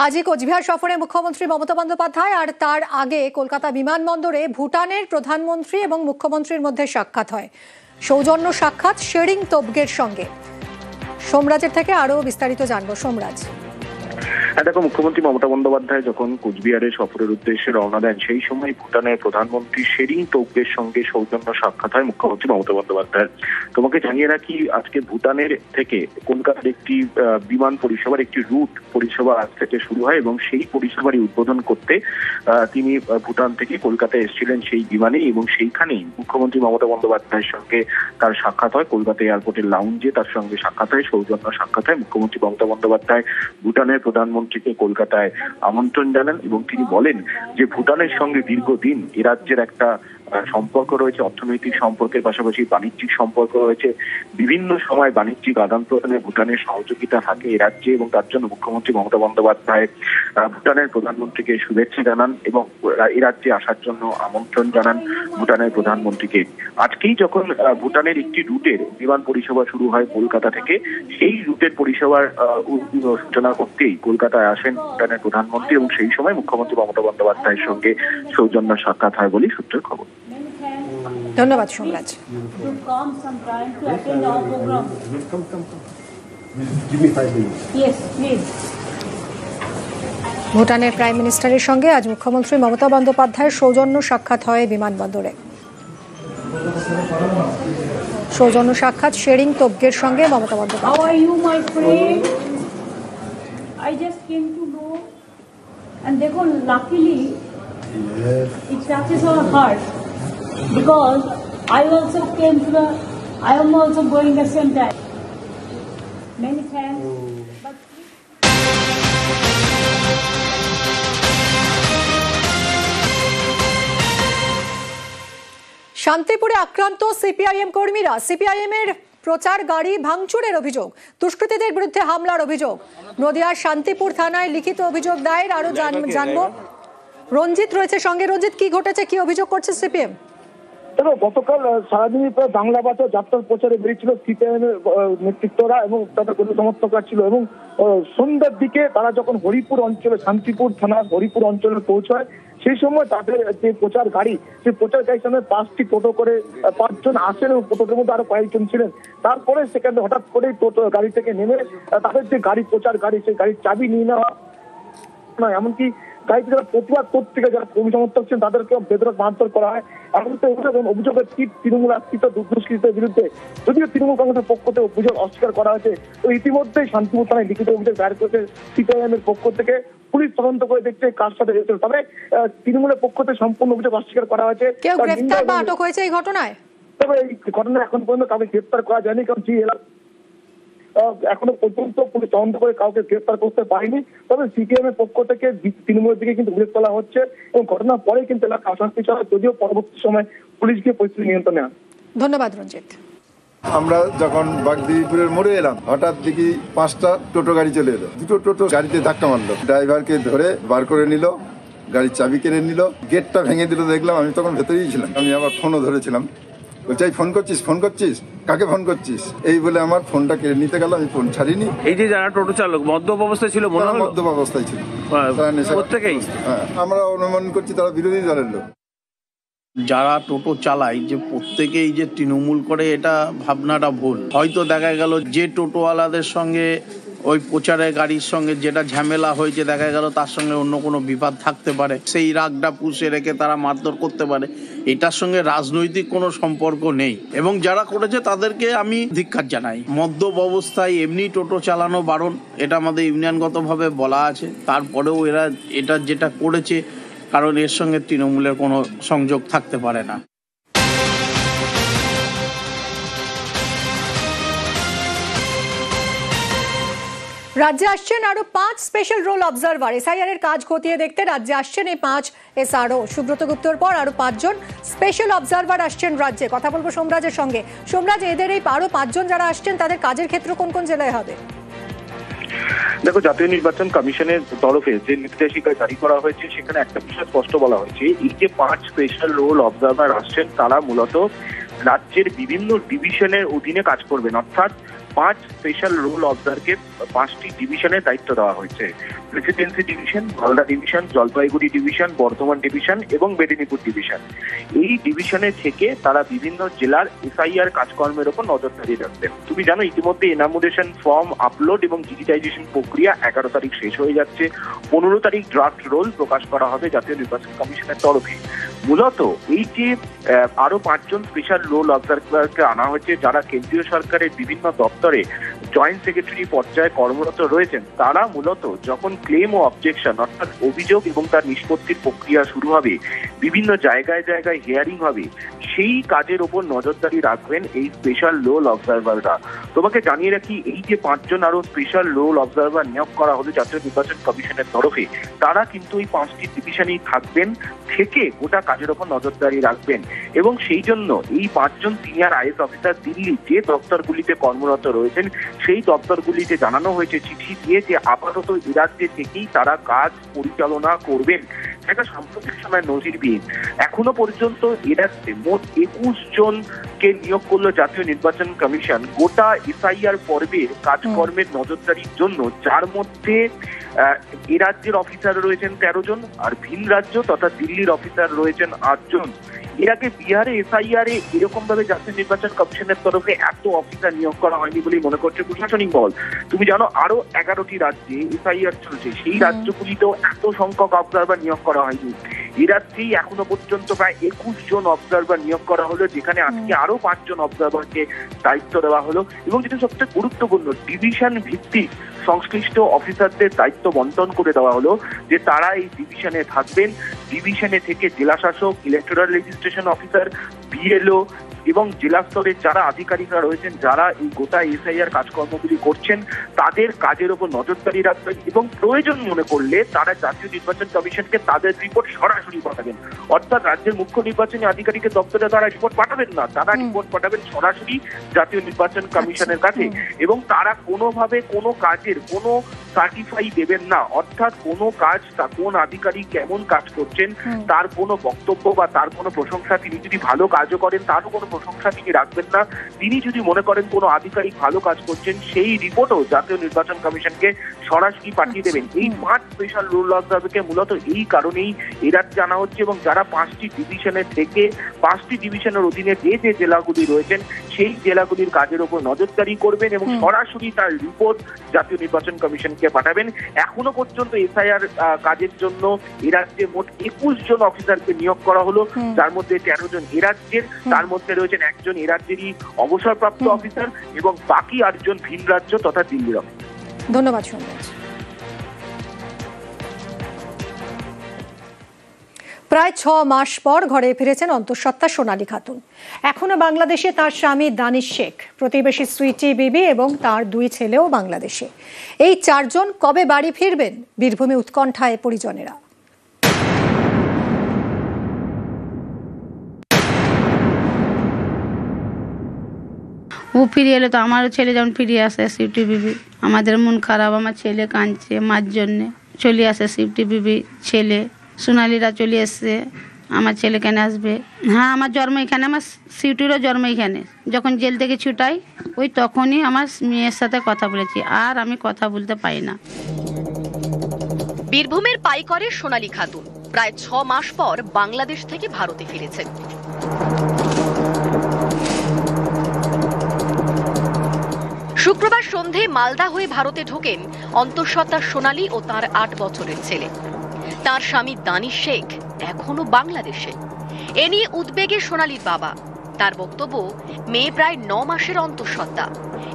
আজই কোচবিহার সফরে মুখ্যমন্ত্রী মমতা বন্দ্যোপাধ্যায় আর তার আগে কলকাতা বিমানবন্দরে ভুটানের প্রধানমন্ত্রী এবং মুখ্যমন্ত্রীর মধ্যে সাক্ষাৎ হয়। সৌজন্য সাক্ষাৎ শেরিং তোবগের সঙ্গে। সোমরাজের থেকে আরো বিস্তারিত জানবো। সোমরাজ, দেখো, মুখ্যমন্ত্রী মমতা বন্দ্যোপাধ্যায় যখন কোচবিহারের সফরের উদ্দেশ্যে রওনা দেন সেই সময় ভুটানের প্রধানমন্ত্রী শেরিং তোবগের সঙ্গে সৌজন্য সাক্ষাৎ হয় মুখ্যমন্ত্রী মমতা বন্দ্যোপাধ্যায়। তোমাকে জানিয়ে রাখি, আজকে ভুটানের থেকে কলকাতার একটি বিমান পরিষেবার একটি রুট পরিষেবা আজ থেকে শুরু হয় এবং সেই পরিষেবারই উদ্বোধন করতে তিনি ভুটান থেকে কলকাতায় এসেছিলেন সেই বিমানে, এবং সেইখানেই মুখ্যমন্ত্রী মমতা বন্দ্যোপাধ্যায়ের সঙ্গে তার সাক্ষাৎ হয়। কলকাতা এয়ারপোর্টের লাউঞ্জে তার সঙ্গে সাক্ষাৎ হয়, সৌজন্য সাক্ষাৎ হয়। মুখ্যমন্ত্রী মমতা বন্দ্যোপাধ্যায় ভুটানের প্রধানমন্ত্রীকে কলকাতায় আমন্ত্রণ জানান এবং তিনি বলেন যে ভুটানের সঙ্গে দীর্ঘদিন এ রাজ্যের একটা সম্পর্ক রয়েছে, অর্থনৈতিক সম্পর্কের পাশাপাশি বাণিজ্যিক সম্পর্ক রয়েছে। বিভিন্ন সময় বাণিজ্যিক আদান প্রদানে ভুটানের সহযোগিতা থাকে এ রাজ্যে, এবং তার জন্য মুখ্যমন্ত্রী মমতা বন্দ্যোপাধ্যায় ভুটানের প্রধানমন্ত্রীকে শুভেচ্ছা জানান এবং এ রাজ্যে আসার জন্য আমন্ত্রণ জানান ভুটানের প্রধানমন্ত্রীকে। আজকেই যখন ভুটানের একটি রুটের বিমান পরিষেবা শুরু হয় কলকাতা থেকে, সেই রুটের পরিষেবার সূচনা করতেই কলকাতায় আসেন ভুটানের প্রধানমন্ত্রী এবং সেই সময় মুখ্যমন্ত্রী মমতা বন্দ্যোপাধ্যায়ের সঙ্গে সৌজন্য সাক্ষাৎ হয় বলেই সূত্রের খবর। ধন্যবাদ সোমরাজ। ভুটানের প্রাইম মিনিস্টারের সঙ্গে আজ মুখ্যমন্ত্রী মমতা বন্দ্যোপাধ্যায়ের সৌজন্য সাক্ষাৎ হয় বিমানবন্দরে। সৌজন্য সাক্ষাৎ শেরিং তোবগের সঙ্গে Mamata Bandyopadhyay. Because I also came to I am also going the same time. Many thanks. শান্তিপুরে আক্রান্ত সিপিআইএম কর্মীরা। সিপিআইএম এর প্রচার গাড়ি ভাঙচুরের অভিযোগ, দুষ্কৃতীদের বিরুদ্ধে হামলার অভিযোগ। নদিয়ার শান্তিপুর থানায় লিখিত অভিযোগ দায়ের। আরো জানবো, রঞ্জিত রয়েছে সঙ্গে। রঞ্জিত, কি ঘটেছে, কি অভিযোগ করছে সিপিএম? দেখো, গতকাল সারাদিনই প্রায় বাংলা ভাষা যাত্রার প্রচারে বেরিয়েছিল সিপিআইএম এর নেতৃত্বরা এবং তাদের কর্মী সমর্থকরা ছিল, এবং সন্ধ্যার দিকে তারা যখন হরিপুর অঞ্চলে, শান্তিপুর থানার হরিপুর অঞ্চলে পৌঁছায়, সেই সময় তাদের যে প্রচার গাড়ি, সেই প্রচার গাড়ির সামনে 5টি টোটো করে 5 জন আসেন এবং টোটোর মধ্যে আরো কয়েকজন ছিলেন। তারপরে সেখানে হঠাৎ করেই টোটো গাড়ি থেকে নেমে তাদের যে গাড়ি, প্রচার গাড়ি, সেই গাড়ির চাবি নিয়ে নেওয়া নয়, এমনকি গাড়িতে যারা প্রতিবাদ করতে যারা কর্মী সমর্থক ছিলেন তাদেরকে বেদরক মারধর করা হয়। এমনকি অভিযোগের তীর তৃণমূল আশ্রিত দুষ্কৃতীদের বিরুদ্ধে, যদিও তৃণমূল কংগ্রেসের পক্ষ থেকে অভিযোগ অস্বীকার করা হয়েছে। তো ইতিমধ্যেই শান্তিপুর থানায় লিখিত অভিযোগ দায়ের করেছে সিপিআইএম এর পক্ষ থেকে। পুলিশ তদন্ত করে দেখছে কার সাথে হয়েছে, তবে তৃণমূলের পক্ষ থেকে সম্পূর্ণ অভিযোগ অস্বীকার করা হয়েছে। কেউ গ্রেফতার বা আটক হয়েছে এই ঘটনায়? তবে এই ঘটনা এখন পর্যন্ত কাউকে গ্রেফতার করা যায়নি, কারণ যে এখনো পর্যন্ত পুলিশ তদন্ত করে কাউকে গ্রেফতার করতে পারেনি। তবে সিপিএম এর পক্ষ থেকে তৃণমূলের দিকে কিন্তু উল্লেখ তোলা হচ্ছে এবং ঘটনার পরে কিন্তু এলাকা অশান্তি ছড়া, যদিও পরবর্তী সময় পুলিশ গিয়ে পরিস্থিতি নিয়ন্ত্রণে আনে। ধন্যবাদ রঞ্জিত। আমরা যখন বাগদিপুরের মোড়ে এলাম, হঠাৎ দেখি 5টা টোটো গাড়ি চলে এলো। 2টো টোটো গাড়িতে ধাক্কা মারলো, ড্রাইভারকে ধরে বার করে নিল, গাড়ির চাবি কেড়ে নিল, গেটটা ভেঙে দিল। দেখলাম, আমি তখন ভেতরেই ছিলাম, আমি আবার ফোনও ধরেছিলাম। বলছি, ফোন করছিস, কাকে ফোন করছিস, এই বলে আমার ফোনটা কেড়ে নিতে গেল। আমি ফোন ছাড়িনি। এই যে যারা টোটো চালক মদ্যপ অবস্থায় ছিল, মদ্যপ অবস্থায় ছিল প্রত্যেকেই, আমরা অনুমান করছি তারা বিরোধী দলের লোক। যারা টোটো চালায় যে প্রত্যেকেই যে তৃণমূল করে, এটা ভাবনাটা ভুল। হয়তো দেখা গেল যে টোটোওয়ালাদের সঙ্গে ওই প্রচারের গাড়ির সঙ্গে যেটা ঝামেলা হয়েছে, দেখা গেল তার সঙ্গে অন্য কোনো বিবাদ থাকতে পারে, সেই রাগটা পুষে রেখে তারা মারধর করতে পারে। এটার সঙ্গে রাজনৈতিক কোনো সম্পর্ক নেই, এবং যারা করেছে তাদেরকে আমি ধিক্কার জানাই। মদ্যপ অবস্থায় এমনি টোটো চালানো বারণ, এটা আমাদের ইউনিয়নগতভাবে বলা আছে। তারপরেও এরা এটা যেটা করেছে, কারণ এর সঙ্গে তৃণমূলের কোনো সংযোগ থাকতে পারে না। রাজ্যে আসছেন আরো 5 স্পেশাল রোল অবজারভার। এসআইআর এর কাজ খতিয়ে দেখতে রাজ্যে আসছেন এই 5 এসআরও। সুব্রত গুপ্তর পর আরো 5 জন স্পেশাল অবজারভার আসছেন রাজ্যে। কথা বলবো সোমরাজের সঙ্গে। সোমরাজ, এদের এই আরো 5 জন যারা আসছেন তাদের কাজের ক্ষেত্র কোন কোন জেলায় হবে? দেখো, জাতীয় নির্বাচন কমিশনের তরফে যে নির্দেশিকা জারি করা হয়েছে সেখানে একটা বিষয় স্পষ্ট বলা হয়েছে, এই যে 5 স্পেশাল রোল অবজারভার আসছেন তারা মূলত রাজ্যের বিভিন্ন ডিভিশনের অধীনে কাজ করবেন, অর্থাৎ 5 স্পেশাল রোল অবজারকে 5টি ডিভিশনের দায়িত্ব দেওয়া হয়েছে। Presidency division, Malda division, Jalpaiguri division, Bardhaman division এবং মেদিনীপুর ডিভিশন। এই ডিভিশনে থেকে তারা বিভিন্ন জেলার এসআইআর কাজকর্মের উপর নজরদারি রাখবেন। তুমি জানো ইতিমধ্যে এনামুলেশন ফর্ম আপলোড এবং ডিজিটাইজেশন প্রক্রিয়া 11 তারিখ শেষ হয়ে যাচ্ছে। 15 তারিখ ড্রাফট রোল প্রকাশ করা হবে জাতীয় নির্বাচন কমিশনের তরফে। মূলত এই যে আরো 5 জন স্পেশাল রোল অবজারভারকে আনা হয়েছে, যারা কেন্দ্রীয় সরকারের বিভিন্ন দপ্তরে জয়েন্ট সেক্রেটারি পর্যায়ে কর্মরত রয়েছেন, তারা মূলত যখন ক্লেম ও অবজেকশন অর্থাৎ অভিযোগ এবং তার নিষ্পত্তির প্রক্রিয়া শুরু হবে, বিভিন্ন জায়গায় জায়গায় হিয়ারিং হবে, সেই কাজের ওপর নজরদারি রাখবেন এই স্পেশাল রোল অবজারভাররা। তোমাকে জানিয়ে রাখি, এই যে 5 জন আরো স্পেশাল রোল অবজারভার নিয়োগ করা হলো জাতীয় নির্বাচন কমিশনের তরফে, তারা কিন্তু এই 5টি ডিভিশনেই থাকবেন, থেকে গোটা কাজের ওপর নজরদারি রাখবেন। এবং সেই জন্য এই 5 জন সিনিয়র আইএস অফিসার দিল্লি যে দপ্তরগুলিতে কর্মরত রয়েছেন, সেই দপ্তরগুলিতে জানানো হয়েছে চিঠি দিয়ে যে আপাতত এ রাজ্যে থেকেই তারা কাজ পরিচালনা করবেন। একটা সাম্প্রতিক সময় নজিরবিহীন, এখনো পর্যন্ত এ রাজ্যে মোট 21 জনকে নিয়োগ করলো জাতীয় নির্বাচন কমিশন গোটা এসআইআর পর্বের কাজকর্মের নজরদারির জন্য, যার মধ্যে এ রাজ্যের অফিসার রয়েছেন 13 জন, আর ভিন রাজ্য তথা দিল্লির অফিসার রয়েছেন 8 জন। এর আগে বিহারে এসআইআর এ এরকম ভাবে জাতীয় নির্বাচন কমিশনের তরফে এত অফিসার নিয়োগ করা হয়নি বলেই মনে করছে প্রশাসনিক মহল। তুমি জানো আরো 11টি রাজ্যে এসআইআর চলছে, সেই রাজ্যগুলিতেও এত সংখ্যক অবজারভার নিয়োগ করা হয়নি। এ রাজ্যেই এখনো পর্যন্ত প্রায় 21 জন অবজারভার নিয়োগ করা হলো, যেখানে আজকে আরো 5 জন অবজারভারকে দায়িত্ব দেওয়া হলো। এবং যেটা সবচেয়ে গুরুত্বপূর্ণ, ডিভিশন ভিত্তিক সংশ্লিষ্ট অফিসারদের দায়িত্ব বন্টন করে দেওয়া হলো যে তারা এই ডিভিশনে থাকবেন। ডিভিশনে থেকে জেলা শাসক, ইলেকটোরাল রেজিস্ট্রেশন অফিসার, বিএলও এবং জেলা স্তরের যারা আধিকারিকরা রয়েছেন, যারা এই গোটা এসআইআর কাজকর্মগুলি করছেন, তাদের কাজের উপর নজরদারি রাখবেন এবং প্রয়োজন মনে করলে তারা জাতীয় নির্বাচন কমিশনকে তাদের রিপোর্ট সরাসরি পাঠাবেন। অর্থাৎ রাজ্যের মুখ্য নির্বাচনী আধিকারিকের দপ্তরে তারা রিপোর্ট পাঠাবেন না, তারা রিপোর্ট পাঠাবেন সরাসরি জাতীয় নির্বাচন কমিশনের কাছে। এবং তারা কোনোভাবে কোনো কাজের কোনো সার্টিফাই দেবেন না, অর্থাৎ কোনো কাজ কোন আধিকারিক কেমন কাজ করছেন তার কোনো বক্তব্য বা তার কোনো প্রশংসা, তিনি যদি ভালো কাজও করেন তারও কোনো প্রশংসা তিনি রাখবেন না। তিনি যদি মনে করেন কোনো আধিকারিক ভালো কাজ করছেন, সেই রিপোর্টও জাতীয় নির্বাচন কমিশনকে সরাসরি পাঠিয়ে দেবেন। এই 5 স্পেশাল রোল অবজারভারকে মূলত এই কারণেই এ রাজ্যে জানা হচ্ছে, এবং যারা 5টি ডিভিশনে থেকে 5টি ডিভিশনের অধীনে যে যে জেলাগুলি রয়েছেন, সেই জেলাগুলির কাজের উপর নজরদারি করবেন এবং সরাসরি তার রিপোর্ট জাতীয় নির্বাচন কমিশনকে পাঠাবেন। এখনো পর্যন্ত এসআইআর কাজের জন্য এ রাজ্যে মোট 21 জন অফিসারকে নিয়োগ করা হলো, যার মধ্যে 13 জন এ রাজ্যের, তার মধ্যে রয়েছেন 1 জন এ রাজ্যেরই অবসরপ্রাপ্ত অফিসার এবং বাকি 8 জন ভিন রাজ্য তথা দিল্লির অফিসার। ধন্যবাদ সৌমেশ। প্রায় 6 মাস পর ঘরে ফিরেছেন অন্তঃসত্ত্বা সোনালী খাতুন। এখনো বাংলাদেশে তার স্বামী দানিশ শেখ, প্রতিবেশী সুইটি বিবি এবং তার 2 ছেলেও বাংলাদেশে। এই 4 জন কবে বাড়ি ফিরবেন, বীরভূমে উৎকণ্ঠায় পরিজনেরা। ও ফিরে এলে তো আমারও ছেলে যেমন ফিরে আসে সুইটি বিবি, আমাদের মন খারাপ, আমার ছেলে কাঁদছে মার জন্যে। চলে আসে সুইটি বিবি, ছেলে সোনালীরা চলে এসছে, আমার ছেলে কেন আসবে। হ্যাঁ, আমার জন্ম এখানে, আমার সুইটিরও জন্ম এখানে। যখন জেল থেকে ছুটাই ওই তখনই আমার মেয়ের সাথে কথা বলেছি, আর আমি কথা বলতে পারি না। বীরভূমের পাইকরের সোনালী খাতুন প্রায় 6 মাস পর বাংলাদেশ থেকে ভারতে ফিরেছেন। শুক্রবার সন্ধে মালদা হয়ে ভারতে ঢোকেন অন্তঃসত্ত্বা সোনালী ও তার 8 বছরের ছেলে। তার স্বামী দানিশ শেখ এখনো বাংলাদেশে। এ নিয়ে উদ্বেগে সোনালীর বাবা। তার বক্তব্য, মেয়ে প্রায় 9 মাসের অন্তঃসত্ত্বা,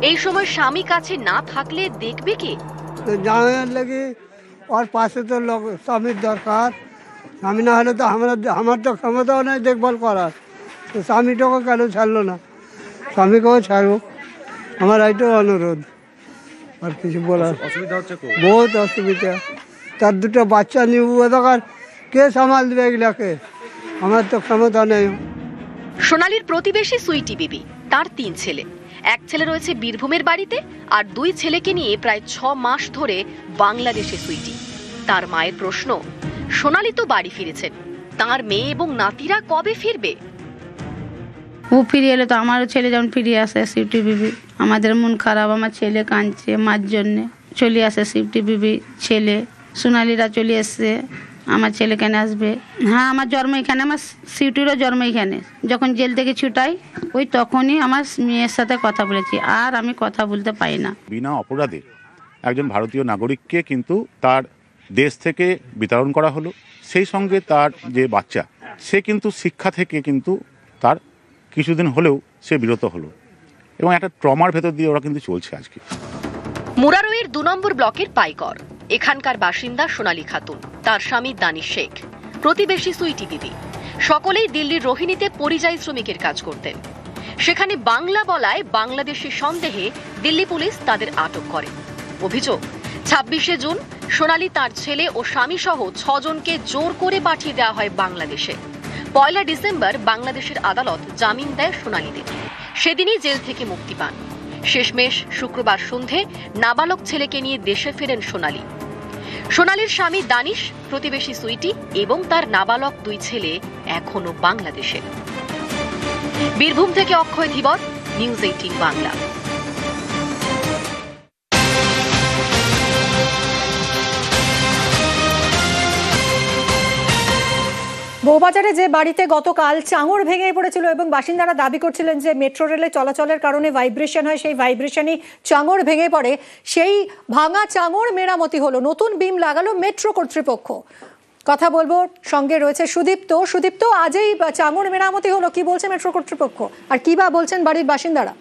এই সময় স্বামী কাছে না থাকলে দেখবে কে? জানার লাগে ওর পাশে তো লোক স্বামীর দরকার, স্বামী না হলে তো আমার তো ক্ষমতাও নাই দেখভাল করার। তো স্বামীটাকে কেন ছাড়লো না, স্বামীকেও ছাড়ুক, আমার এইটাও অনুরোধ। আর কিছু বলার অসুবিধা হচ্ছে, বহুত অসুবিধা। তার 2টো বাচ্চা নিব, দরকার কে সামাল দেবে এগুলাকে, আমার তো ক্ষমতা নেই। সোনালীর প্রতিবেশী সুইটি বিবি, তার 3 ছেলে। 1 ছেলে রয়েছে বীরভূমের বাড়িতে, আর 2 ছেলেকে নিয়ে প্রায় 6 মাস ধরে বাংলাদেশে সুইটি। তার মায়ের প্রশ্ন, সোনালী তো বাড়ি ফিরেছেন, তার মেয়ে এবং নাতিরা কবে ফিরবে? ও ফিরে এলে তো আমারও ছেলে যেমন ফিরে আসে সিফটি বিবি। আমাদের মন খারাপ, আমার ছেলে কাঁদছে মার জন্যে। চলে আসে সিফটি বিবি, ছেলে সোনালিরা চলে এসছে। আমার ছেলে কেন আসবে? হ্যাঁ, আমার জন্ম এখানে, আমার সিউটিরও জন্ম এখানে। যখন জেল থেকে ছুটাই ওই তখনই আমার মেয়ের সাথে কথা বলেছি, আর আমি কথা বলতে পারি না। বিনা অপরাধে একজন ভারতীয় নাগরিককে কিন্তু তার দেশ থেকে বিতাড়ন করা হলো। সেই সঙ্গে তার যে বাচ্চা, সে কিন্তু শিক্ষা থেকে কিন্তু তার কিছুদিন হলেও সে বিরত হলো, এবং একটা ট্রমার ভেতর দিয়ে ওরা কিন্তু চলছে আজকে। মুরারইয়ের 2 নম্বর ব্লকের পাইকর এখানকার বাসিন্দা সোনালী খাতুন, তার স্বামী দানিশ শেখ, প্রতিবেশী সুইটি দিদি, সকলেই দিল্লির রোহিণীতে পরিযায়ী শ্রমিকের কাজ করতেন। সেখানে বাংলা বলায় বাংলাদেশের সন্দেহে দিল্লি পুলিশ তাদের আটক করে। অভিযোগ, 26শে জুন সোনালী তার ছেলে ও স্বামী সহ 6 জনকে জোর করে পাঠিয়ে দেওয়া হয় বাংলাদেশে। 1 ডিসেম্বর বাংলাদেশের আদালত জামিন দেয় সোনালীদের। সেদিনই জেল থেকে মুক্তি পান। শেষমেশ শুক্রবার সন্ধে নাবালক ছেলেকে নিয়ে দেশে ফেরেন সোনালী। সোনালীর স্বামী দানিশ, প্রতিবেশী সুইটি এবং তার নাবালক 2 ছেলে এখনো বাংলাদেশে। বীরভূম থেকে অক্ষয় ধীবর, নিউজ 18 বাংলা। বউবাজারে যে বাড়িতে গতকাল চাঙড় ভেঙে পড়েছিল এবং বাসিন্দারা দাবি করছিলেন যে মেট্রো রেলে চলাচলের কারণে ভাইব্রেশন হয়, সেই ভাইব্রেশনই চাঙড় ভেঙে পড়ে, সেই ভাঙা চাঙড় মেরামতি হলো, নতুন বিম লাগালো মেট্রো কর্তৃপক্ষ। কথা বলবো, সঙ্গে রয়েছে সুদীপ্ত। সুদীপ্ত, আজই চাঙড় মেরামতি হলো, কি বলছে মেট্রো কর্তৃপক্ষ আর কি বা বলছেন বাড়ির বাসিন্দারা?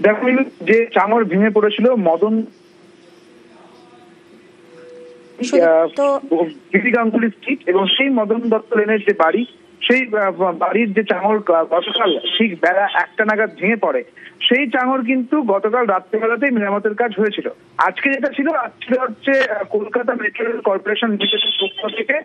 দেখো, যে চাঙড় ভেঙে পড়েছিল মদন গাঙ্গুলি স্ট্রিট এবং সেই মদন দত্ত লেনের যে বাড়ি, সেই বাড়ির যে চাঙড় গতকাল ঠিক বেলা 1টা নাগাদ ভেঙে পড়ে, সেই চাঙড় কিন্তু গতকাল রাত্রেবেলাতেই মেরামতের কাজ হয়েছিল। আজকে যেটা ছিল হচ্ছে কলকাতা মেট্রো রেল কর্পোরেশন লিমিটেডের পক্ষ থেকে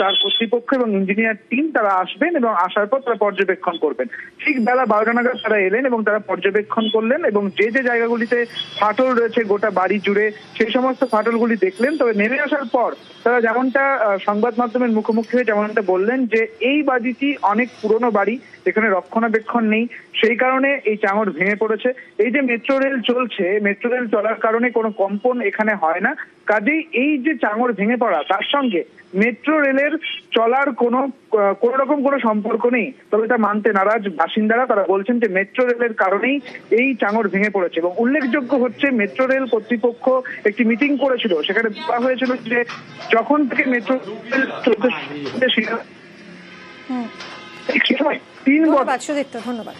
তার কর্তৃপক্ষ এবং ইঞ্জিনিয়ার টিম তারা আসবেন এবং আসার পর তারা পর্যবেক্ষণ করবেন। ঠিক বেলা 12টা নাগাদ তারা এলেন এবং তারা পর্যবেক্ষণ করলেন এবং যে যে জায়গাগুলিতে ফাটল রয়েছে গোটা বাড়ি জুড়ে সেই সমস্ত ফাটলগুলি দেখলেন। তবে নেমে আসার পর তারা যেমনটা সংবাদ মাধ্যমের মুখোমুখি হয়ে যেমনটা বললেন যে এই বাড়িটি অনেক পুরনো বাড়ি, এখানে রক্ষণাবেক্ষণ নেই, সেই কারণে এই চাঙড় ভেঙে পড়েছে। এই যে মেট্রো রেল চলছে, মেট্রো রেল চলার কারণে কোনো কম্পন এখানে হয় না, কাজেই এই যে চাঙড় ভেঙে পড়া তার সঙ্গে মেট্রো রেলের চলার কোনো রকম কোনো সম্পর্ক নেই। তবে তা মানতে নারাজ বাসিন্দারা, তারা বলছেন যে মেট্রো রেলের কারণেই এই চাঙড় ভেঙে পড়েছে। এবং উল্লেখযোগ্য হচ্ছে মেট্রো রেল কর্তৃপক্ষ একটি মিটিং করেছিল, সেখানে বলা হয়েছিল যে যখন থেকে মেট্রো রেল চলতে সময় 3 বছর। ধন্যবাদ সুদীপ্ত, ধন্যবাদ।